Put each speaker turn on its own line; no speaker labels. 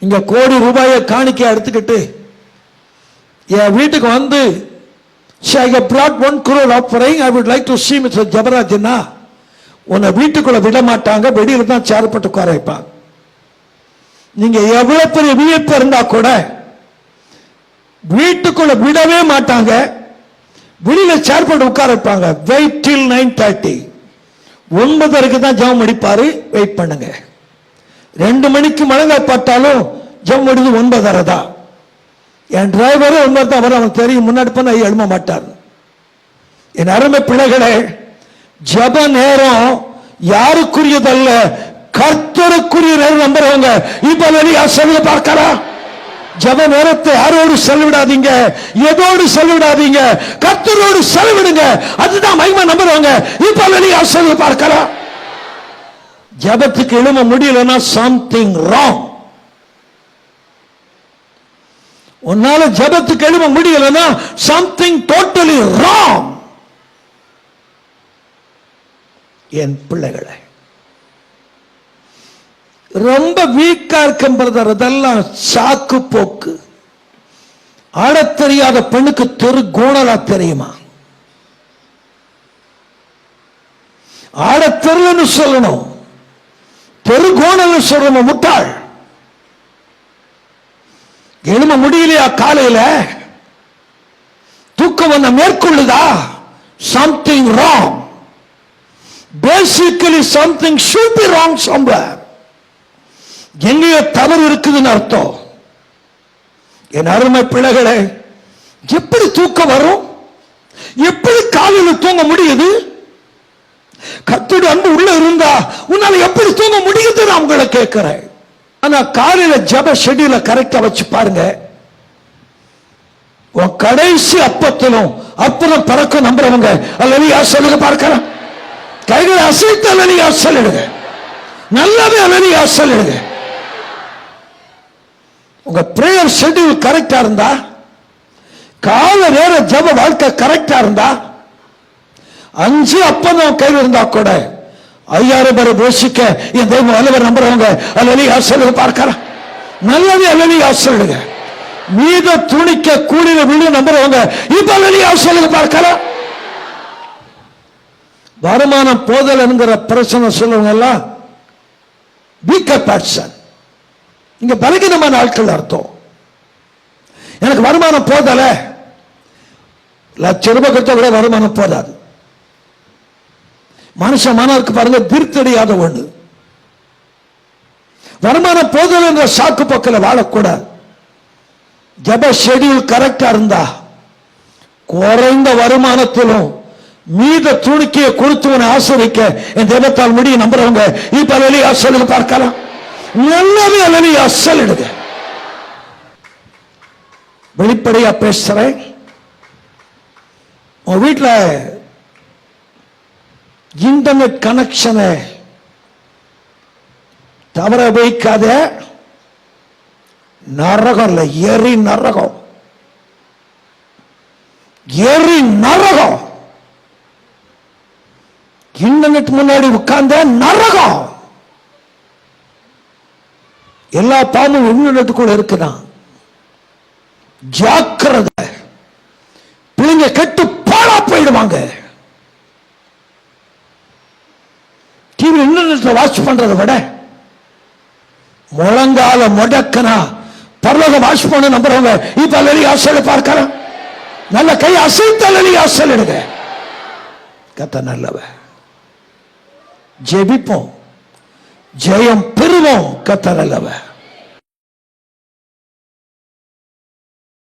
இங்க கோடி ரூபாயை காணிக்கை எடுத்துக்கிட்டு என் வீட்டுக்கு வந்து I have brought 1 crore offering. I would like to see Mr. ஜபராஜ்னா உன்னை வீட்டுக்குள்ள விட மாட்டாங்க, வெளியில தான் சேர் போட்டு உட்கார வைப்பாங்க. நீங்க எவ்வளவு பெரிய வியப்பு இருந்தா கூட வீட்டுக்குள்ள விடவே மாட்டாங்க, வெளியில சேர் போட்டு உட்கார வைப்பாங்க. வெயிட் டில் 9:30. 9:30 தான் ஜெபம் முடிப்பாரு, வெயிட் பண்ணுங்க. 2 மணிக்கு மழங்காய் பட்டாலும் ஜெபம் முடிது 9:30 தான். என் டிரைவரு 9 தான் வர, அவன் தெரியும், முன்னாடி போன எழும மாட்டார். என் அருமை பிள்ளைகளே, ஜெப நேரம் யாருக்குரியதல்ல, கர்த்தருக்குரிய நேரம். நம்புறவங்க இப்ப வெளியே சொல்ல பார்க்கலாம். ஜெப நேரத்தை யாரோடு செலவிடாதீங்க, எதோடு செலவிடாதீங்க, கர்த்தரோடு செலவிடுங்க. அதுதான் மகிமை. நம்புறவங்க இப்ப வெளியே சொல்ல பார்க்கலாம். ஜெபத்துக்கு எழும முடியலன்னா சம்திங் ராங். உன்னால ஜெபத்துக்கு எழும முடியலன்னா சம்திங் டோட்டலி ராங். என் பிள்ளைகளை ரொம்ப வீக்கா இருக்கும் பிரதர், அதெல்லாம் சாக்கு போக்கு. ஆடத் தெரியாத பெண்ணுக்கு தெரு கோணலா தெரியுமா? ஆடத் தெருன்னு சொல்லணும், தெரு கோணல் சொல்லணும். முட்டாள். எழும முடியலையா? காலையில தூக்கம் வந்த மேற்கொள்ளுதா? Something wrong. Basically something should be wrong somewhere. எங்கேயோ தவறு இருக்குதுன்னு அர்த்தம். என் அருமை பிள்ளைகளே, எப்படி தூக்கம் வரும்? எப்படி காலையில் தூங்க முடியுது? கர்த்தருடைய அன்பு உள்ள இருந்தா உன்னால எப்படி தூங்க முடியுது? நான் உங்களை கேட்கிறேன். ஆனா காலையில ஜெப ஷெட்யூல கரெக்டா வச்சு பாருங்க. உன் கடைசி அப்பத்திலும் அப்புறம் பறக்க நம்புறவங்க அல்லையா சொல்லுங்க பார்க்கலாம். கைகளை அசைத்து அல்லையா சொல்லிடுங்க. நல்லாவே அல்லையா சொல்லிடுங்க. உங்க பிரேயர் ஷெட்யூல் கரெக்டா இருந்தா, கால நேர ஜெப வாழ்க்கை கரெக்டா இருந்தா, 5 அப்பம் கையில் இருந்தா கூட 5000 பேரை போஷிக்க என் தெய்வம் வல்லவர். நம்புறவங்க அல்லையா சொல்லுங்க பார்க்கலாம். நல்லாவே அல்லையா சொல்லுங்க. மீத துணிக்க கூடிய விழு நம்புறவங்க இப்ப அல்லையா சொல்லுங்க பார்க்கலாம். வருமானம் போதல் என்கிற பிரச்சனை சொல்லுவங்க எல்லாம் வீக்கர் பர்சன். இங்க பலகீனமான ஆட்கள் அர்த்தம். எனக்கு வருமானம் போதல, லட்சம் ரூபாய் கொடுத்த கூட வருமானம் போதாது. மனுஷன் மனம் இருக்கு பாருங்க, தீர்த்தடியாத ஒண்ணு. வருமானம் போதல் என்ற சாக்கு பக்கத்தில் வாழக்கூடாது. ஜெப ஷெட்யூல் கரெக்டா இருந்தா குறைந்த வருமானத்திலும் மீத துணிக்கையை கொடுத்தவனை ஆசிரிக்க என் தெய்வத்தால் முடியும். நம்புறவங்க இப்ப அல்லையா சொல்லுங்க பார்க்கலாம். நல்லாவே அல்லையா சொல்லிடுங்க. வெளிப்படையா பேசுறேன். உன் வீட்டில் இன்டர்நெட் கனெக்ஷனை தவற வைக்காத. நரகம் இல்ல, எரி நரகம். எரி நரகம். இன்டர்நெட் முன்னாடி உட்கார்ந்த நரகம். எல்லா பாவமும் இன்டர்நெட்டுக்குள்ள இருக்குதான். ஜாக்கிரதை. பிள்ளைங்க கெட்டு பாழா போயிடுவாங்க. டிவி இன்டர்நெட்ல வாட்ச் பண்றதை விட முழங்கால முடக்கனா பரலோக வாட்ச் பண்ண நம்புறவங்க இப்ப அல்லையா சொல்ல பார்க்கலாம். நல்ல கை அசைத்து அல்லையா சொல்லிடுங்க. கத்த நல்லவ. ஜெபிப்போம், ஜெயம் பெறுவோம். கத்த நல்லவ.